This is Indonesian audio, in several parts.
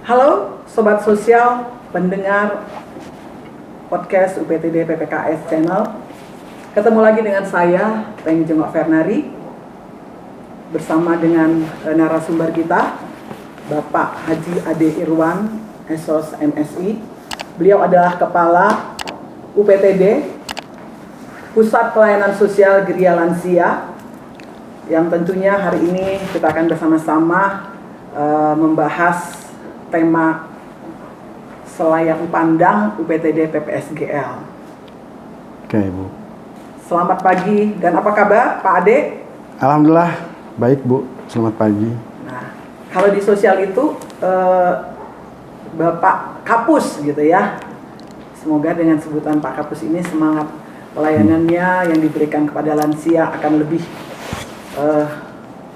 Halo Sobat Sosial, pendengar podcast UPTD PPKS Channel. Ketemu lagi dengan saya, Teng Jengok Fernari, bersama dengan narasumber kita, Bapak Haji Ade Irwan, Esos MSI. Beliau adalah Kepala UPTD, Pusat Pelayanan Sosial Geria Lansia, yang tentunya hari ini kita akan bersama-sama membahas tema Selayang Pandang UPTD PPSGL. Oke, Bu. Selamat pagi, dan apa kabar Pak Ade? Alhamdulillah baik, Bu. Selamat pagi. Nah, kalau di sosial itu Bapak Kapus gitu ya. Semoga dengan sebutan Pak Kapus ini semangat pelayanannya yang diberikan kepada lansia akan lebih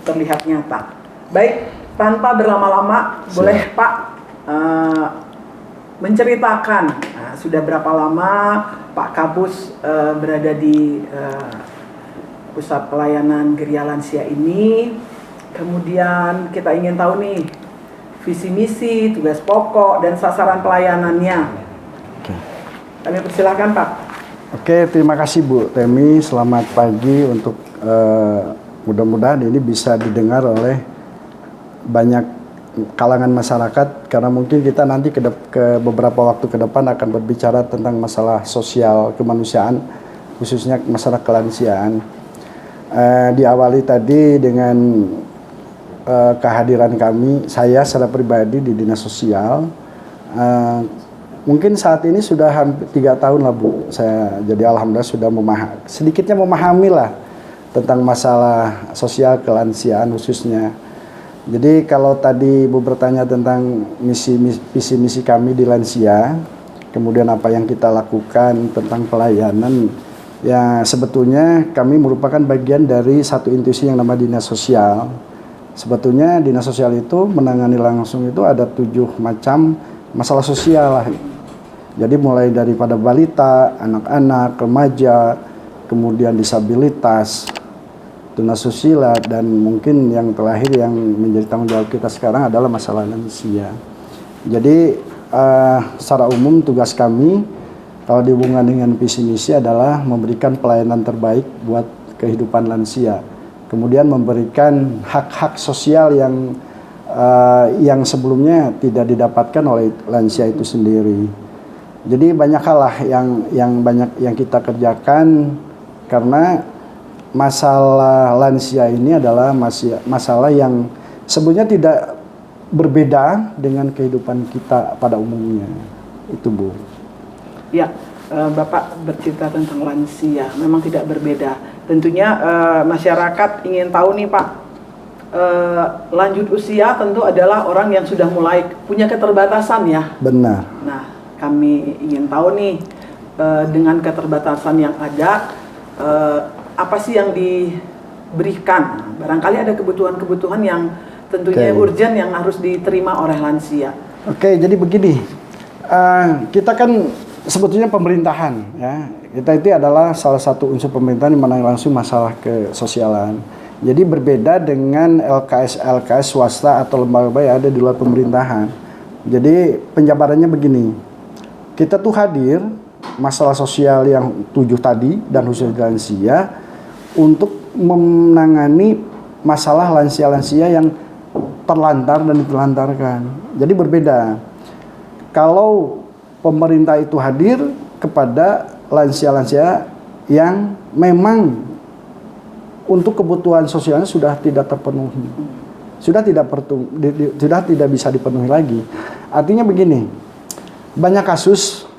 terlihat nyata. Baik, tanpa berlama-lama, boleh Pak menceritakan sudah berapa lama Pak Kapus berada di Pusat Pelayanan Geria Lansia ini. Kemudian kita ingin tahu nih visi misi, tugas pokok, dan sasaran pelayanannya. Oke. Kami persilahkan Pak. Oke, terima kasih Bu Temi. Selamat pagi untuk mudah-mudahan ini bisa didengar oleh banyak kalangan masyarakat, karena mungkin kita nanti ke beberapa waktu ke depan akan berbicara tentang masalah sosial kemanusiaan, khususnya masalah kelansiaan. Diawali tadi dengan kehadiran kami, saya secara pribadi di Dinas Sosial. Mungkin saat ini sudah hampir 3 tahun lah Bu, saya jadi alhamdulillah sudah sedikitnya memahami lah tentang masalah sosial kelansiaan khususnya. Jadi kalau tadi Ibu bertanya tentang visi misi kami di lansia, kemudian apa yang kita lakukan tentang pelayanan, ya sebetulnya kami merupakan bagian dari satu institusi yang namanya Dinas Sosial. Sebetulnya Dinas Sosial itu menangani langsung itu ada 7 macam masalah sosial lah. Jadi mulai daripada balita, anak-anak, remaja, kemudian disabilitas, tunasusila, dan mungkin yang terakhir yang menjadi tanggung jawab kita sekarang adalah masalah lansia. Jadi secara umum tugas kami kalau dihubungkan dengan visi misi adalah memberikan pelayanan terbaik buat kehidupan lansia, kemudian memberikan hak-hak sosial yang sebelumnya tidak didapatkan oleh lansia itu sendiri. Jadi banyak hal lah yang kita kerjakan, karena masalah lansia ini adalah masalah yang sebenarnya tidak berbeda dengan kehidupan kita pada umumnya. Itu Bu. Ya, Bapak bercerita tentang lansia, memang tidak berbeda. Tentunya masyarakat ingin tahu nih Pak, lanjut usia tentu adalah orang yang sudah mulai punya keterbatasan ya. Benar. Nah, kami ingin tahu nih dengan keterbatasan yang ada, apa sih yang diberikan? Barangkali ada kebutuhan-kebutuhan yang tentunya urgent yang harus diterima oleh lansia. Oke, jadi begini, kita kan sebetulnya pemerintahan ya. Kita itu adalah salah satu unsur pemerintahan yang menangani langsung masalah kesosialan. Jadi berbeda dengan LKS swasta atau lembaga yang ada di luar pemerintahan. Jadi penjabarannya begini, kita tuh hadir masalah sosial yang 7 tadi dan khusus lansia untuk menangani masalah lansia-lansia yang terlantar dan ditelantarkan. Jadi berbeda. Kalau pemerintah itu hadir kepada lansia-lansia yang memang untuk kebutuhan sosialnya sudah tidak terpenuhi, sudah tidak bisa dipenuhi lagi. Artinya begini, banyak kasus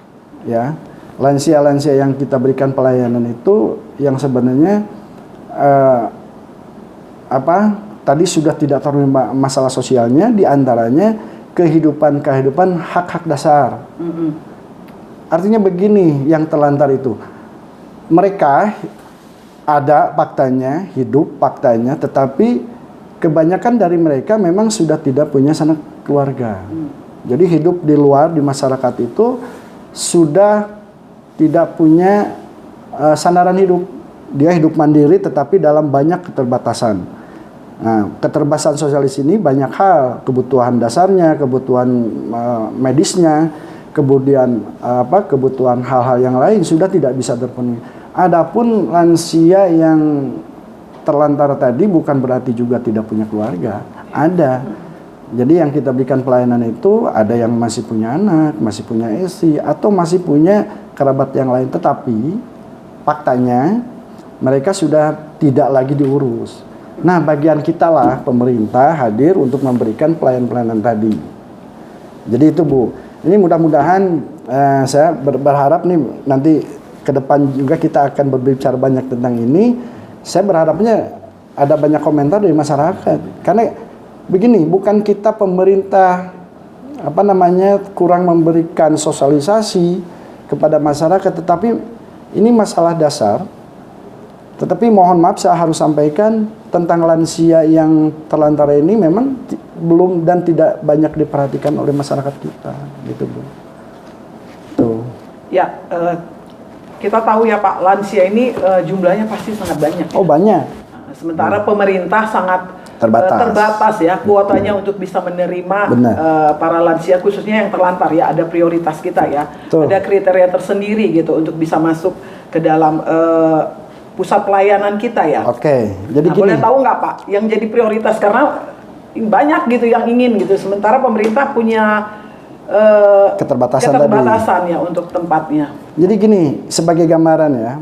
ya lansia-lansia yang kita berikan pelayanan itu yang sebenarnya tadi sudah tidak terima masalah sosialnya, diantaranya kehidupan hak-hak dasar. Artinya begini, yang terlantar itu mereka ada faktanya, hidup faktanya, tetapi kebanyakan dari mereka memang sudah tidak punya sanak keluarga. Jadi hidup di luar, di masyarakat itu sudah tidak punya sandaran hidup. Dia hidup mandiri tetapi dalam banyak keterbatasan. Nah, keterbatasan sosial di sini banyak hal, kebutuhan dasarnya, kebutuhan medisnya, kemudian kebutuhan hal-hal yang lain sudah tidak bisa terpenuhi. Adapun lansia yang terlantar tadi bukan berarti juga tidak punya keluarga, ada. Jadi yang kita berikan pelayanan itu ada yang masih punya anak, masih punya istri, atau masih punya kerabat yang lain, tetapi faktanya mereka sudah tidak lagi diurus. Nah, bagian kita lah, pemerintah hadir untuk memberikan pelayanan-pelayanan tadi. Jadi itu Bu, ini mudah-mudahan saya berharap nih nanti ke depan juga kita akan berbicara banyak tentang ini. Saya berharapnya ada banyak komentar dari masyarakat. Karena begini, bukan kita pemerintah kurang memberikan sosialisasi kepada masyarakat, tetapi ini masalah dasar. Tetapi mohon maaf saya harus sampaikan tentang lansia yang terlantar ini memang belum dan tidak banyak diperhatikan oleh masyarakat kita, gitu Bu. Tuh. Ya, kita tahu ya Pak, lansia ini jumlahnya pasti sangat banyak. Oh banyak. Sementara pemerintah sangat terbatas ya kuotanya untuk bisa menerima para lansia khususnya yang terlantar ya. Ada prioritas kita ya. Tuh. Ada kriteria tersendiri gitu untuk bisa masuk ke dalam pusat pelayanan kita ya. Oke, jadi gini. Boleh tahu nggak Pak, yang jadi prioritas karena banyak gitu yang ingin gitu. Sementara pemerintah punya keterbatasan ya untuk tempatnya. Jadi gini, sebagai gambaran ya,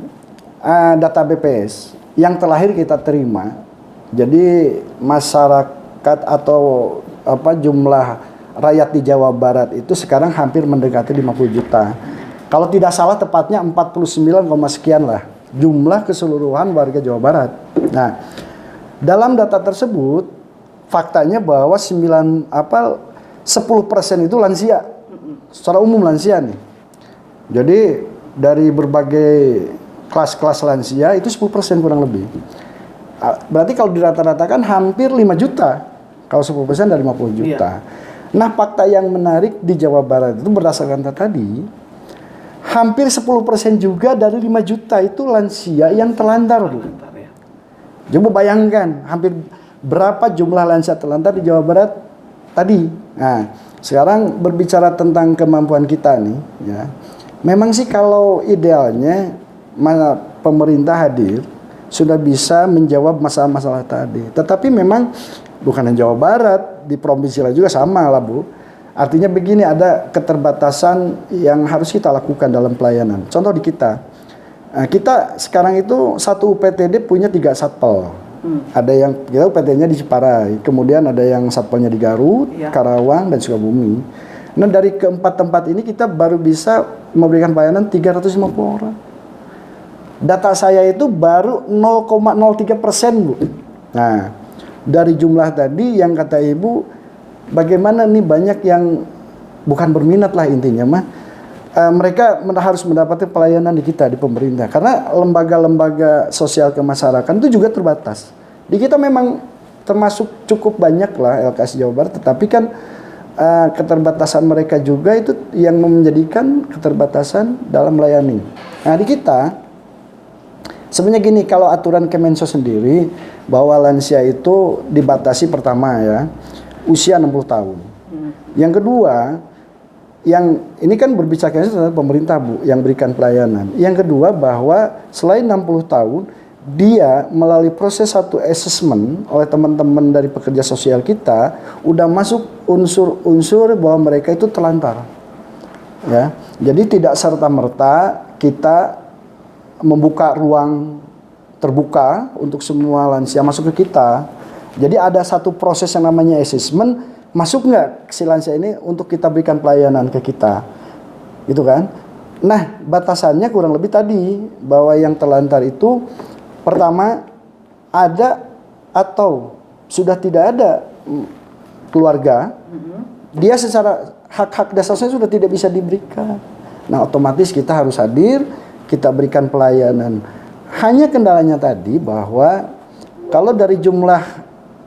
data BPS yang terakhir kita terima, jadi masyarakat atau jumlah rakyat di Jawa Barat itu sekarang hampir mendekati 50 juta. Kalau tidak salah tepatnya 49, sekian lah jumlah keseluruhan warga Jawa Barat. Nah, dalam data tersebut faktanya bahwa 10% itu lansia. Secara umum lansia nih. Jadi dari berbagai kelas-kelas lansia itu 10% kurang lebih. Berarti kalau dirata-ratakan hampir 5 juta. Kalau 10% dari 50 juta. Iya. Nah, fakta yang menarik di Jawa Barat itu berdasarkan data tadi, hampir 10% juga dari 5 juta itu lansia yang terlantar, Bu. Coba bayangkan, hampir berapa jumlah lansia terlantar di Jawa Barat tadi. Nah, sekarang berbicara tentang kemampuan kita nih, ya. Memang sih kalau idealnya pemerintah hadir sudah bisa menjawab masalah-masalah tadi. Tetapi memang bukan hanya Jawa Barat, di provinsi lain juga sama lah, Bu. Artinya begini, ada keterbatasan yang harus kita lakukan dalam pelayanan. Contoh di kita, kita sekarang itu satu UPTD punya 3 satpel. Ada yang kita UPT-nya di Ciparai, kemudian ada yang satpelnya di Garut, Karawang, dan Sukabumi. Nah, dari keempat tempat ini kita baru bisa memberikan pelayanan 350 orang. Data saya itu baru 0,03%, Bu. Nah, dari jumlah tadi yang kata Ibu, bagaimana nih banyak yang bukan berminat lah intinya mah. Mereka harus mendapatkan pelayanan di kita, di pemerintah. Karena lembaga-lembaga sosial kemasyarakatan itu juga terbatas. Di kita memang termasuk cukup banyak lah LKS Jawa Barat, tetapi kan keterbatasan mereka juga itu yang menjadikan keterbatasan dalam melayani. Nah, di kita sebenarnya gini, kalau aturan Kemensos sendiri bahwa lansia itu dibatasi pertama ya, usia 60 tahun. Yang kedua, yang ini kan berbicara tentang pemerintah, Bu, yang berikan pelayanan. Yang kedua bahwa selain 60 tahun, dia melalui proses satu assessment oleh teman-teman dari pekerja sosial kita, udah masuk unsur-unsur bahwa mereka itu terlantar. Ya. Jadi tidak serta-merta kita membuka ruang terbuka untuk semua lansia masuk ke kita. Jadi ada satu proses yang namanya assessment, masuk nggak si lansia ini untuk kita berikan pelayanan ke kita, gitu kan? Nah, batasannya kurang lebih tadi bahwa yang terlantar itu pertama ada atau sudah tidak ada keluarga, dia secara hak-hak dasarnya sudah tidak bisa diberikan. Nah, otomatis kita harus hadir, kita berikan pelayanan. Hanya kendalanya tadi bahwa kalau dari jumlah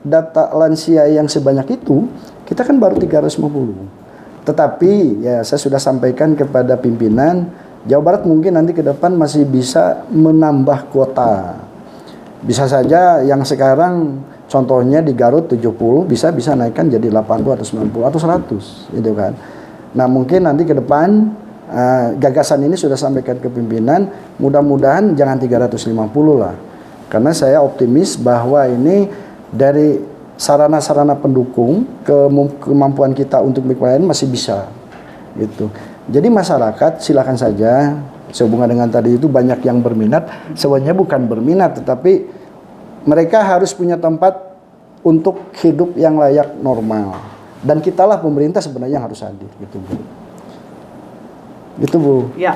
data lansia yang sebanyak itu, kita kan baru 350. Tetapi ya saya sudah sampaikan kepada pimpinan Jawa Barat mungkin nanti ke depan masih bisa menambah kuota. Bisa saja yang sekarang Contohnya di Garut 70 bisa naikkan jadi 80 atau 90 atau 100 gitu kan. Nah, mungkin nanti ke depan gagasan ini sudah sampaikan ke pimpinan, mudah-mudahan jangan 350 lah. Karena saya optimis bahwa ini dari sarana-sarana pendukung kemampuan kita untuk pelayanan masih bisa gitu. Jadi masyarakat silakan saja, sehubungan dengan tadi itu banyak yang berminat, sebenarnya bukan berminat tetapi mereka harus punya tempat untuk hidup yang layak normal. Dan kitalah pemerintah sebenarnya harus hadir gitu, Bu. Gitu, Bu. Ya,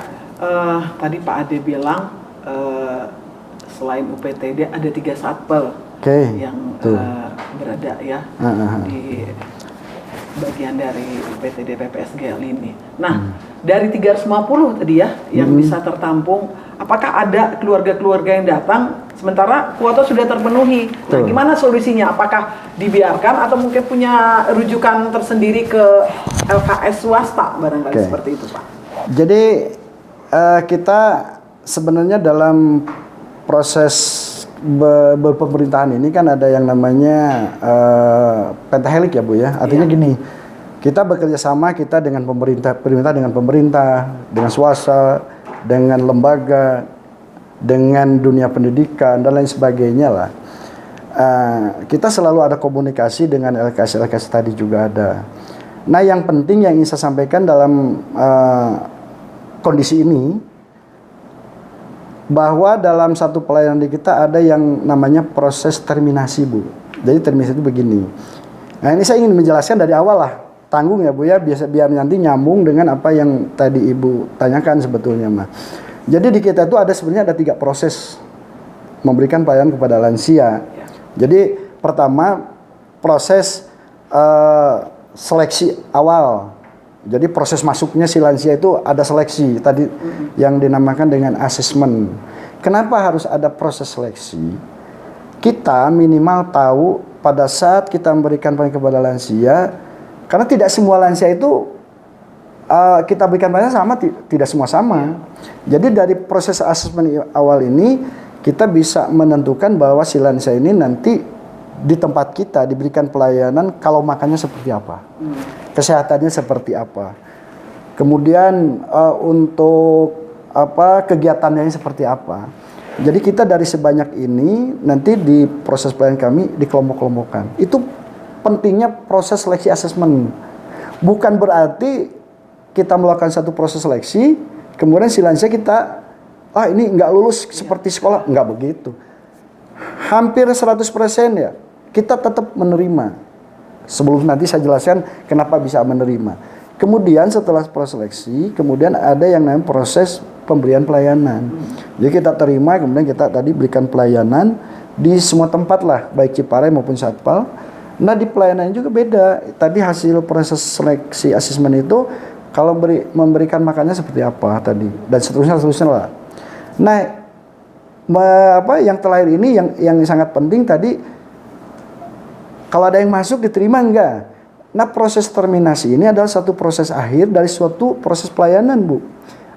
tadi Pak Ade bilang selain UPTD ada 3 satpel yang berada ya di bagian dari UPTD PPSGL ini. Nah, dari 350 tadi ya yang bisa tertampung, apakah ada keluarga-keluarga yang datang sementara kuota sudah terpenuhi? Nah, gimana solusinya? Apakah dibiarkan atau mungkin punya rujukan tersendiri ke LKS swasta barangkali seperti itu, Pak? Jadi kita sebenarnya dalam proses berpemerintahan ini kan ada yang namanya pentahelik ya, Bu ya. Artinya gini, kita bekerja sama kita dengan pemerintah dengan pemerintah, dengan swasta, dengan lembaga, dengan dunia pendidikan dan lain sebagainya lah. Kita selalu ada komunikasi dengan LKS tadi juga ada. Nah, yang penting yang ingin saya sampaikan dalam kondisi ini, bahwa dalam satu pelayanan di kita ada yang namanya proses terminasi, Bu. Jadi terminasi itu begini. Nah, ini saya ingin menjelaskan dari awal lah, tanggung ya, Bu ya, biar nanti nyambung dengan apa yang tadi Ibu tanyakan sebetulnya, mah. Jadi di kita itu ada sebenarnya ada 3 proses memberikan pelayanan kepada lansia. Jadi pertama proses seleksi awal. Jadi proses masuknya si lansia itu ada seleksi tadi yang dinamakan dengan asesmen. Kenapa harus ada proses seleksi? Kita minimal tahu pada saat kita memberikan pelayanan kepada lansia, karena tidak semua lansia itu kita berikan pelayanan sama, tidak semua sama. Jadi dari proses asesmen awal ini kita bisa menentukan bahwa si lansia ini nanti di tempat kita diberikan pelayanan kalau makannya seperti apa, kesehatannya seperti apa, kemudian untuk kegiatannya seperti apa. Jadi kita dari sebanyak ini nanti di proses pelayanan kami dikelompok-kelompokkan. Itu pentingnya proses seleksi asesmen. Bukan berarti kita melakukan satu proses seleksi, kemudian si lansia kita ini nggak lulus seperti sekolah, nggak begitu. Hampir 100% ya kita tetap menerima. Sebelum nanti saya jelaskan kenapa bisa menerima. Kemudian setelah proses seleksi, kemudian ada yang namanya proses pemberian pelayanan. Jadi kita terima, kemudian kita tadi berikan pelayanan di semua tempat lah, baik Ciparai maupun Satpal. Nah, di pelayanan juga beda. Tadi hasil proses seleksi asesmen itu kalau memberikan makannya seperti apa tadi dan seterusnya lah. Nah, yang terakhir ini yang sangat penting tadi, kalau ada yang masuk diterima enggak? Nah, proses terminasi ini adalah satu proses akhir dari suatu proses pelayanan, Bu.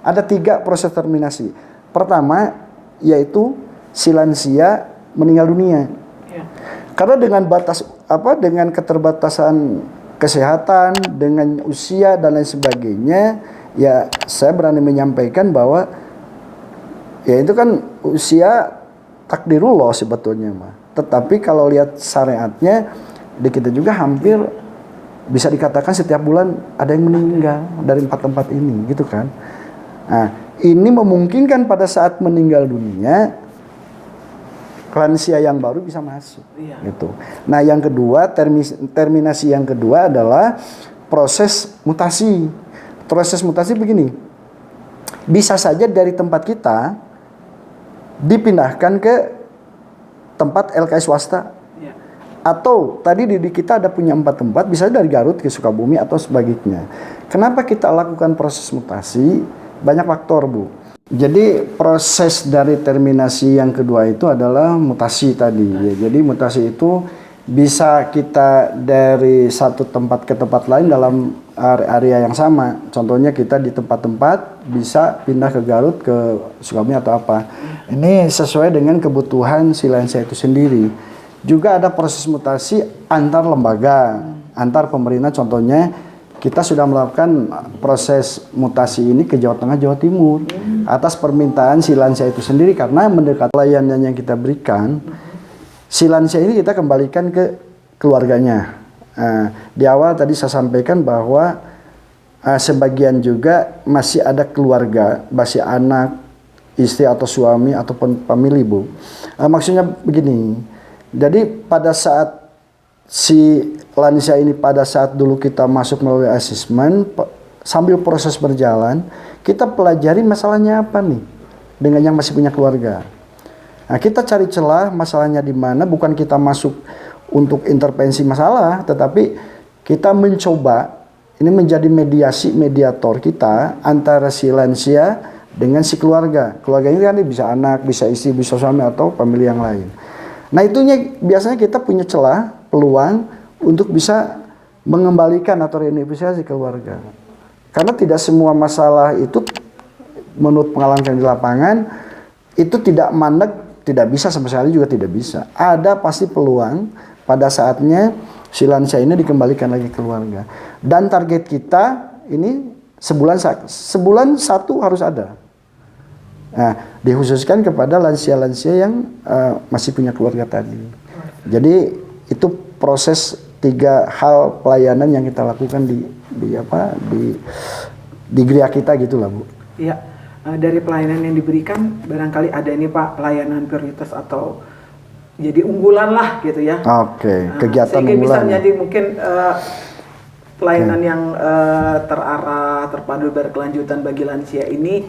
Ada 3 proses terminasi. Pertama, yaitu si lansia meninggal dunia. Karena dengan keterbatasan kesehatan, dengan usia dan lain sebagainya, ya saya berani menyampaikan bahwa ya itu kan usia takdirullah sebetulnya, mah. Tetapi kalau lihat syariatnya di kita juga hampir bisa dikatakan setiap bulan ada yang meninggal dari 4 tempat ini, gitu kan. Nah, ini memungkinkan pada saat meninggal dunia lansia yang baru bisa masuk, gitu. Nah, yang kedua, terminasi yang kedua adalah proses mutasi. Proses mutasi begini, bisa saja dari tempat kita dipindahkan ke tempat LKS swasta. Atau tadi di kita ada punya 4 tempat, bisa dari Garut ke Sukabumi atau sebagainya. Kenapa kita lakukan proses mutasi? Banyak faktor, Bu. Jadi proses dari terminasi yang kedua itu adalah mutasi tadi. Ya. Jadi mutasi itu bisa kita dari satu tempat ke tempat lain dalam area yang sama. Contohnya kita di tempat-tempat bisa pindah ke Garut, ke Sukabumi atau apa. Ini sesuai dengan kebutuhan si lansia itu sendiri. juga ada proses mutasi antar lembaga, antar pemerintah. Contohnya kita sudah melakukan proses mutasi ini ke Jawa Tengah, Jawa Timur atas permintaan si lansia itu sendiri, karena mendekati layanan yang kita berikan, si lansia ini kita kembalikan ke keluarganya. Di awal tadi saya sampaikan bahwa sebagian juga masih ada keluarga, masih anak, istri atau suami ataupun famili, Bu. Maksudnya begini, jadi pada saat si lansia ini, pada saat dulu kita masuk melalui asesmen, sambil proses berjalan, kita pelajari masalahnya apa nih dengan yang masih punya keluarga. Nah, kita cari celah masalahnya di mana, bukan kita masuk untuk intervensi masalah, tetapi kita mencoba ini menjadi mediator kita antara si lansia dengan si keluarga. Keluarga ini kan bisa anak, bisa istri, bisa suami atau famili yang lain. Nah, itunya biasanya kita punya celah, peluang untuk bisa mengembalikan atau reinvestasi keluarga. Karena tidak semua masalah itu menurut pengalaman di lapangan itu tidak mandek, tidak bisa, sama sekali juga tidak bisa. Ada pasti peluang pada saatnya si lansia ini dikembalikan lagi ke keluarga. Dan target kita ini sebulan satu harus ada. Nah, dikhususkan kepada lansia-lansia yang masih punya keluarga tadi. Jadi itu proses 3 hal pelayanan yang kita lakukan di gereja kita gitulah, Bu. Iya, dari pelayanan yang diberikan barangkali ada ini Pak, pelayanan prioritas atau jadi unggulan lah gitu ya. Oke, kegiatan sehingga unggulan. bisa jadi mungkin pelayanan yang terarah, terpadu, berkelanjutan bagi lansia ini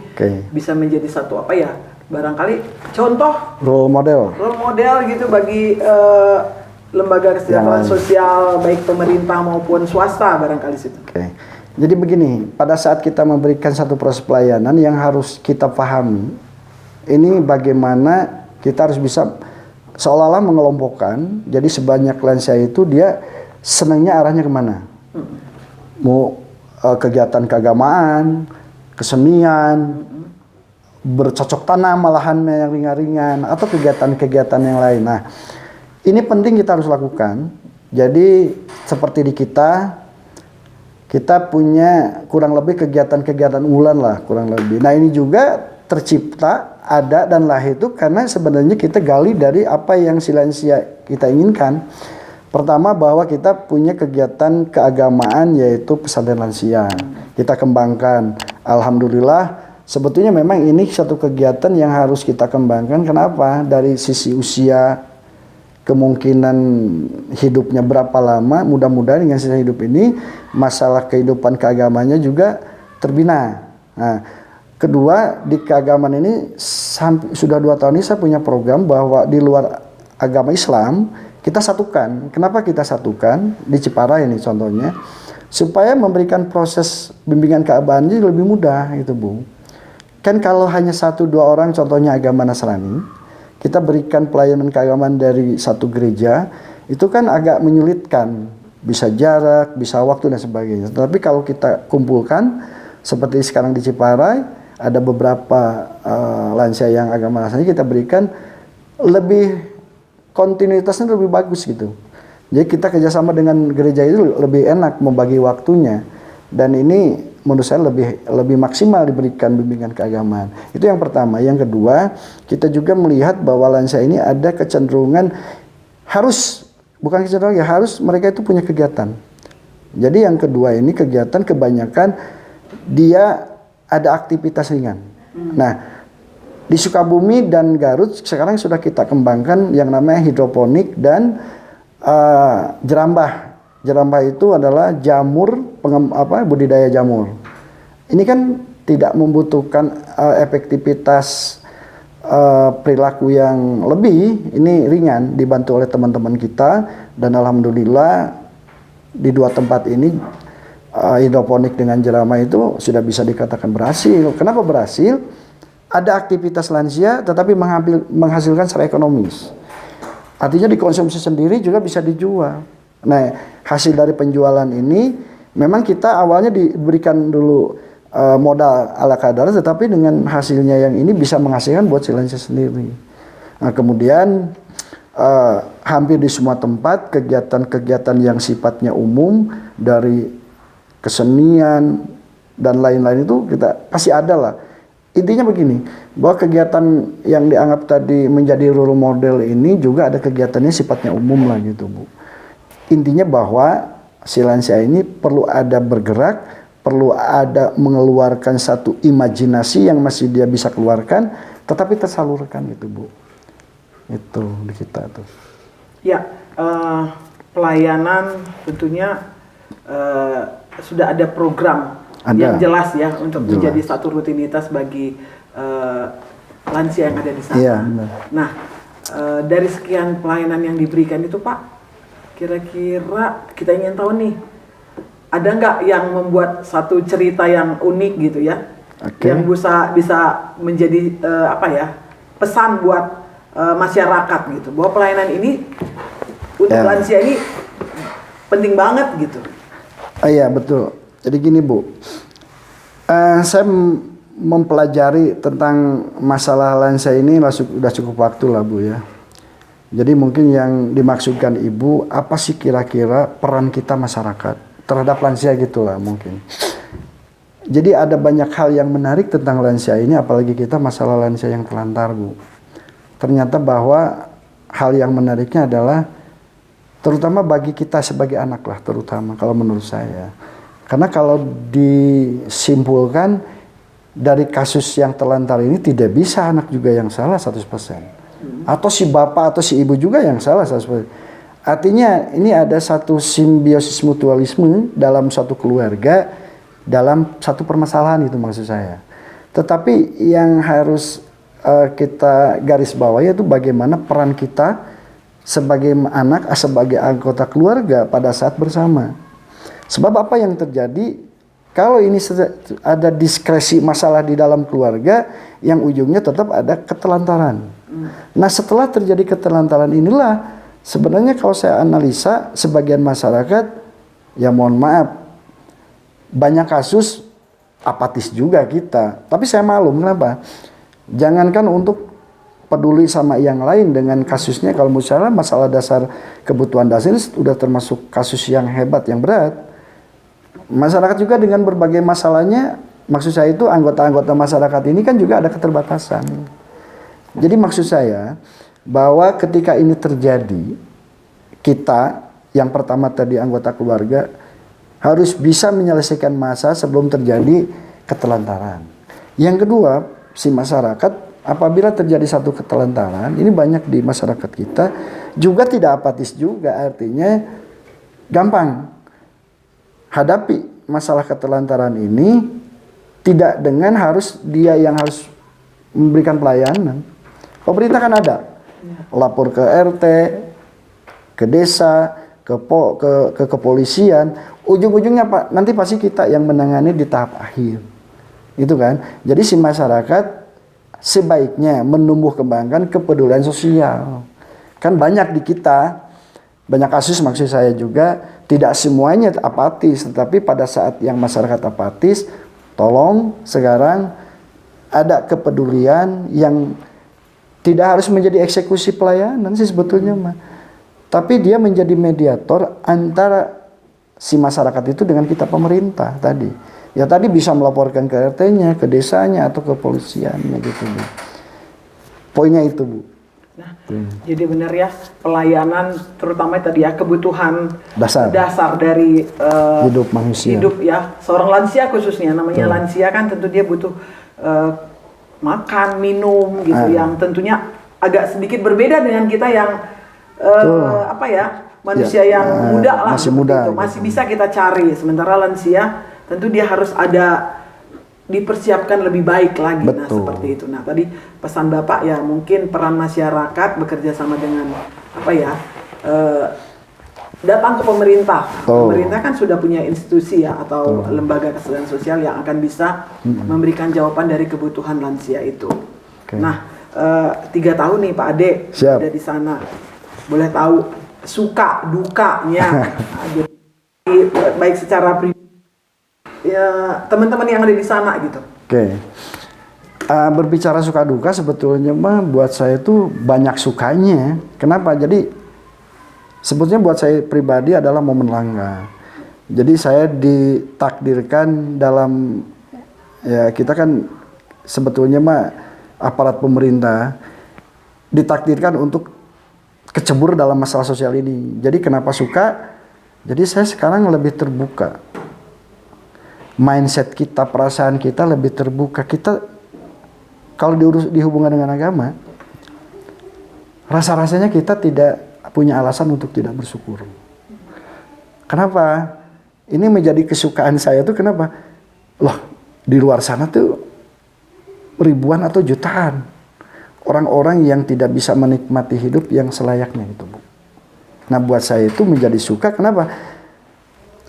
bisa menjadi satu apa ya? Barangkali contoh role model gitu bagi lembaga kesejahteraan sosial baik pemerintah maupun swasta barangkali situ. Jadi begini, pada saat kita memberikan satu proses pelayanan yang harus kita pahami, ini bagaimana kita harus bisa seolah-olah mengelompokkan. Jadi sebanyak lansia itu dia senangnya arahnya kemana? Mau kegiatan keagamaan, kesenian, bercocok tanam malahan yang ringan-ringan, atau kegiatan-kegiatan yang lain. Nah, ini penting kita harus lakukan. Jadi seperti di kita punya kurang lebih kegiatan-kegiatan unggulan lah, kurang lebih. Nah, ini juga tercipta, ada dan lahir itu karena sebenarnya kita gali dari apa yang si lansia kita inginkan. Pertama, bahwa kita punya kegiatan keagamaan yaitu pesantren lansia. Kita kembangkan. Alhamdulillah, sebetulnya memang ini satu kegiatan yang harus kita kembangkan. Kenapa? Dari sisi usia, kemungkinan hidupnya berapa lama, mudah-mudahan dengan sisa hidup ini masalah kehidupan keagamannya juga terbina. Nah, kedua, di keagamaan ini sudah 2 tahun ini saya punya program bahwa di luar agama Islam kita satukan. Kenapa kita satukan? Di Ciparai ini contohnya, supaya memberikan proses bimbingan keagamaan ini lebih mudah gitu, Bu. Kan kalau hanya 1-2 orang contohnya agama Nasrani, kita berikan pelayanan keagamaan dari satu gereja, itu kan agak menyulitkan, bisa jarak, bisa waktu dan sebagainya. Tapi kalau kita kumpulkan seperti sekarang di Ciparai, ada beberapa lansia yang agama Nasrani, kita berikan lebih kontinuitasnya lebih bagus gitu. Jadi kita kerjasama dengan gereja itu lebih enak membagi waktunya, dan ini menurut saya lebih maksimal diberikan bimbingan keagamaan. Itu yang pertama. Yang kedua, kita juga melihat bahwa lansia ini ada kecenderungan harus mereka itu punya kegiatan. Jadi yang kedua ini kegiatan kebanyakan dia ada aktivitas ringan. Nah, di Sukabumi dan Garut sekarang sudah kita kembangkan yang namanya hidroponik dan jerambah. Jerambah itu adalah jamur, budidaya jamur. Ini kan tidak membutuhkan efektivitas perilaku yang lebih, ini ringan, dibantu oleh teman-teman kita, dan alhamdulillah di 2 tempat ini hidroponik dengan jerambah itu sudah bisa dikatakan berhasil. Kenapa berhasil? Ada aktivitas lansia tetapi menghasilkan secara ekonomis. Artinya dikonsumsi sendiri juga bisa dijual. Nah, hasil dari penjualan ini memang kita awalnya diberikan dulu modal ala kadar, tetapi dengan hasilnya yang ini bisa menghasilkan buat si lansia sendiri. Nah, kemudian hampir di semua tempat kegiatan-kegiatan yang sifatnya umum dari kesenian dan lain-lain itu kita pasti ada lah. Intinya begini, bahwa kegiatan yang dianggap tadi menjadi role model ini juga ada kegiatannya sifatnya umum lah gitu Bu. Intinya bahwa si lansia ini perlu ada bergerak, perlu ada mengeluarkan satu imajinasi yang masih dia bisa keluarkan, tetapi tersalurkan gitu Bu. Itu di kita tuh. Ya, pelayanan tentunya sudah ada program yang jelas ya untuk menjadi satu rutinitas bagi lansia yang ada di sana. Iya, nah, dari sekian pelayanan yang diberikan itu Pak, kira-kira kita ingin tahu nih, ada nggak yang membuat satu cerita yang unik gitu ya, yang bisa menjadi pesan buat masyarakat gitu, bahwa pelayanan ini untuk lansia ini penting banget gitu. Iya betul. Jadi gini Bu, saya mempelajari tentang masalah lansia ini sudah cukup waktu lah Bu ya. Jadi mungkin yang dimaksudkan Ibu, apa sih kira-kira peran kita masyarakat terhadap lansia gitulah mungkin. Jadi ada banyak hal yang menarik tentang lansia ini, apalagi kita masalah lansia yang telantar Bu. Ternyata bahwa hal yang menariknya adalah terutama bagi kita sebagai anak lah, terutama kalau menurut saya. Karena kalau disimpulkan dari kasus yang telantar ini tidak bisa anak juga yang salah 100%. Atau si bapak atau si ibu juga yang salah 100%. Artinya ini ada satu simbiosis mutualisme dalam satu keluarga, dalam satu permasalahan itu maksud saya. Tetapi yang harus kita garis bawahi itu bagaimana peran kita sebagai anak, sebagai anggota keluarga pada saat bersama. Sebab apa yang terjadi kalau ini ada diskresi masalah di dalam keluarga yang ujungnya tetap ada ketelantaran. Nah setelah terjadi ketelantaran inilah sebenarnya kalau saya analisa sebagian masyarakat ya mohon maaf banyak kasus apatis juga kita. Tapi saya maklum kenapa? Jangankan untuk peduli sama yang lain dengan kasusnya, kalau misalnya masalah dasar kebutuhan dasar ini sudah termasuk kasus yang hebat, yang berat. Masyarakat juga dengan berbagai masalahnya, maksud saya itu anggota-anggota masyarakat ini kan juga ada keterbatasan. Jadi maksud saya bahwa ketika ini terjadi, kita yang pertama tadi anggota keluarga harus bisa menyelesaikan masalah sebelum terjadi ketelantaran. Yang kedua, si masyarakat apabila terjadi satu ketelantaran, ini banyak di masyarakat kita juga tidak apatis juga, artinya gampang hadapi masalah ketelantaran ini tidak dengan harus dia yang harus memberikan pelayanan. Pemerintah kan ada lapor ke RT, ke desa, ke kepolisian, ujung-ujungnya Pak nanti pasti kita yang menangani di tahap akhir, gitu kan? Jadi si masyarakat sebaiknya menumbuh kembangkan kepedulian sosial. Kan banyak di kita, banyak kasus maksud saya juga, tidak semuanya apatis, tetapi pada saat yang masyarakat apatis, tolong sekarang ada kepedulian yang tidak harus menjadi eksekusi pelayanan sih sebetulnya mah. Tapi dia menjadi mediator antara si masyarakat itu dengan kita pemerintah tadi. Ya tadi bisa melaporkan ke RT-nya, ke desanya, atau ke polisiannya gitu Bu. Poinnya itu Bu. Nah, jadi benar ya pelayanan terutama tadi ya kebutuhan dasar dari hidup manusia. Hidup ya seorang lansia khususnya namanya lansia kan tentu dia butuh makan, minum gitu yang tentunya agak sedikit berbeda dengan kita yang manusia yang muda lah, masih muda itu masih bisa kita cari, sementara lansia tentu dia harus ada dipersiapkan lebih baik lagi. Betul. Nah seperti itu. Nah tadi pesan Bapak ya mungkin peran masyarakat bekerja sama dengan datang ke pemerintah. Pemerintah kan sudah punya institusi ya atau lembaga kesejahteraan sosial yang akan bisa memberikan jawaban dari kebutuhan lansia itu. Nah 3 tahun nih Pak Ade ada di sana, boleh tahu suka dukanya baik secara pribadi ya teman-teman yang ada di sana gitu. Berbicara suka duka sebetulnya mah buat saya itu banyak sukanya. Kenapa? Jadi sebetulnya buat saya pribadi adalah momen langka. Jadi saya ditakdirkan dalam, ya kita kan sebetulnya mah aparat pemerintah ditakdirkan untuk kecebur dalam masalah sosial ini. Jadi kenapa suka? Jadi saya sekarang lebih terbuka. Mindset kita, perasaan kita lebih terbuka. Kita kalau dihubungkan dengan agama, rasa-rasanya kita tidak punya alasan untuk tidak bersyukur. Kenapa? Ini menjadi kesukaan saya tuh kenapa? Loh, di luar sana tuh ribuan atau jutaan orang-orang yang tidak bisa menikmati hidup yang selayaknya gitu, Bu. Nah, buat saya itu menjadi suka. Kenapa?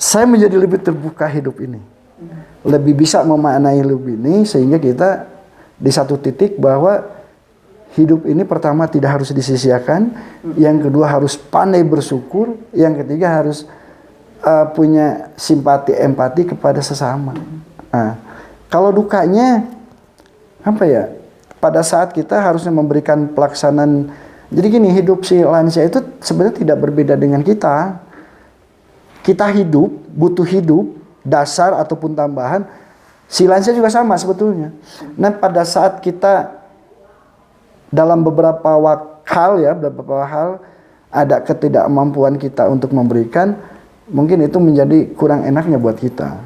Saya menjadi lebih terbuka hidup ini. Lebih bisa memaknai hidup ini sehingga kita di satu titik bahwa hidup ini pertama tidak harus disia-siakan, yang kedua harus pandai bersyukur, yang ketiga harus punya simpati, empati kepada sesama. Nah, kalau dukanya apa ya? Pada saat kita harusnya memberikan pelaksanaan. Jadi gini, hidup si lansia itu sebenarnya tidak berbeda dengan kita. Kita hidup, butuh hidup, dasar ataupun tambahan. Si lansia juga sama sebetulnya. Nah, pada saat kita dalam beberapa beberapa hal ada ketidakmampuan kita untuk memberikan, mungkin itu menjadi kurang enaknya buat kita.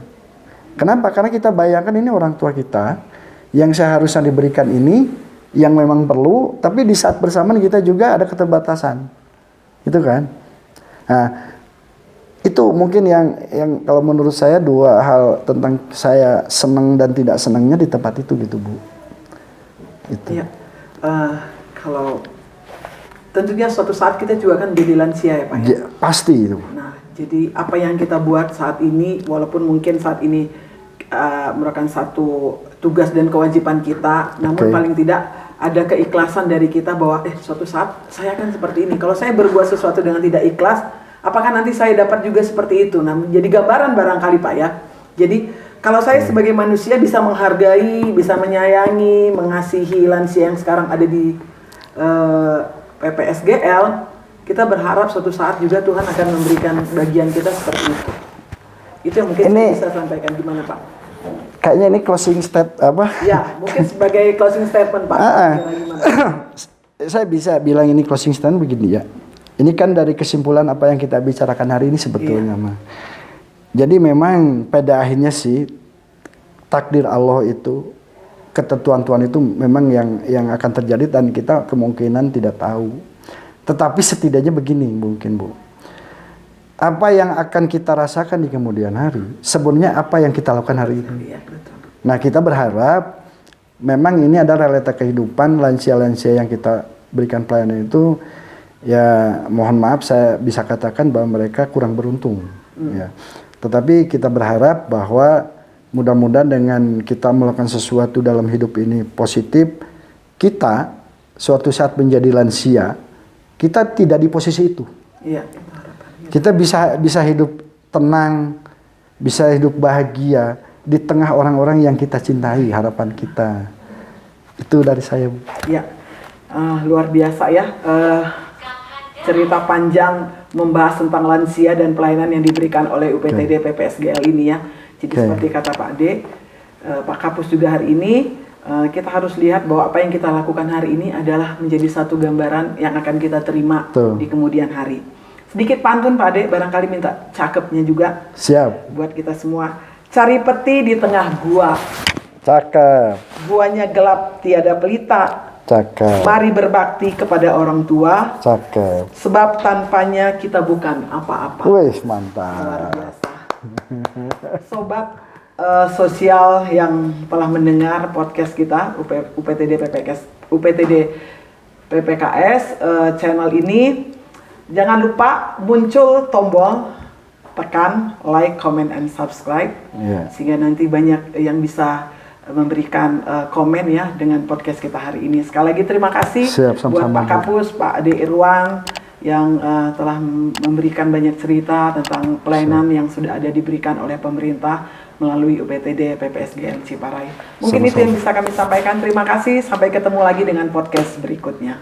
Kenapa? Karena kita bayangkan ini orang tua kita yang seharusnya diberikan ini, yang memang perlu, tapi di saat bersamaan kita juga ada keterbatasan. Itu kan? Nah, itu mungkin yang kalau menurut saya dua hal tentang saya senang dan tidak senangnya di tempat itu gitu, Bu. Itu. Iya. Kalau tentunya suatu saat kita juga akan jadi lansia ya Pak ya? Ya, pasti itu. Nah, jadi apa yang kita buat saat ini, walaupun mungkin saat ini merupakan satu tugas dan kewajiban kita, namun paling tidak ada keikhlasan dari kita bahwa suatu saat saya akan seperti ini. Kalau saya berbuat sesuatu dengan tidak ikhlas, apakah nanti saya dapat juga seperti itu? Nah, jadi gambaran barangkali Pak ya. Jadi kalau saya sebagai manusia bisa menghargai, bisa menyayangi, mengasihi lansia yang sekarang ada di PPSGL, kita berharap suatu saat juga Tuhan akan memberikan bagian kita seperti itu. Itu yang mungkin saya bisa sampaikan. Gimana Pak? Kayaknya ini closing step apa? Ya, mungkin sebagai closing statement Pak. Saya bisa bilang ini closing statement begini ya. Ini kan dari kesimpulan apa yang kita bicarakan hari ini sebetulnya mah. Jadi memang pada akhirnya sih takdir Allah itu, ketentuan Tuhan itu memang yang akan terjadi dan kita kemungkinan tidak tahu. Tetapi setidaknya begini mungkin Bu. Apa yang akan kita rasakan di kemudian hari, sebenarnya apa yang kita lakukan hari ini. Nah, kita berharap memang ini adalah realita kehidupan lansia-lansia yang kita berikan pelayanan itu. Ya, mohon maaf saya bisa katakan bahwa mereka kurang beruntung. Ya. Tetapi kita berharap bahwa mudah-mudahan dengan kita melakukan sesuatu dalam hidup ini positif, kita suatu saat menjadi lansia, kita tidak di posisi itu. Iya. Kita bisa hidup tenang, bisa hidup bahagia di tengah orang-orang yang kita cintai, harapan kita. Itu dari saya, Bu. Iya. Luar biasa ya. Cerita panjang membahas tentang lansia dan pelayanan yang diberikan oleh UPTD PPSGL ini ya. Jadi seperti kata Pak D, Pak Kapus juga hari ini, kita harus lihat bahwa apa yang kita lakukan hari ini adalah menjadi satu gambaran yang akan kita terima di kemudian hari. Sedikit pantun Pak D, barangkali minta cakepnya juga. Siap. Buat kita semua. Cari peti di tengah gua. Cakep. Guanya gelap tiada pelita. Cakep. Mari berbakti kepada orang tua. Cakep. Sebab tanpanya kita bukan apa-apa. Wih, mantap. Luar biasa. Sobat sosial yang telah mendengar podcast kita UPTD PPKS channel ini, jangan lupa muncul tombol tekan like, comment, and subscribe sehingga nanti banyak yang bisa memberikan komen ya dengan podcast kita hari ini. Sekali lagi terima kasih buat Pak Kapus, Pak Ade Irwan yang telah memberikan banyak cerita tentang pelayanan yang sudah ada diberikan oleh pemerintah melalui UPTD PPSGN Ciparai. Mungkin itu Sama-sama. yang bisa kami sampaikan. Terima kasih. Sampai ketemu lagi dengan podcast berikutnya.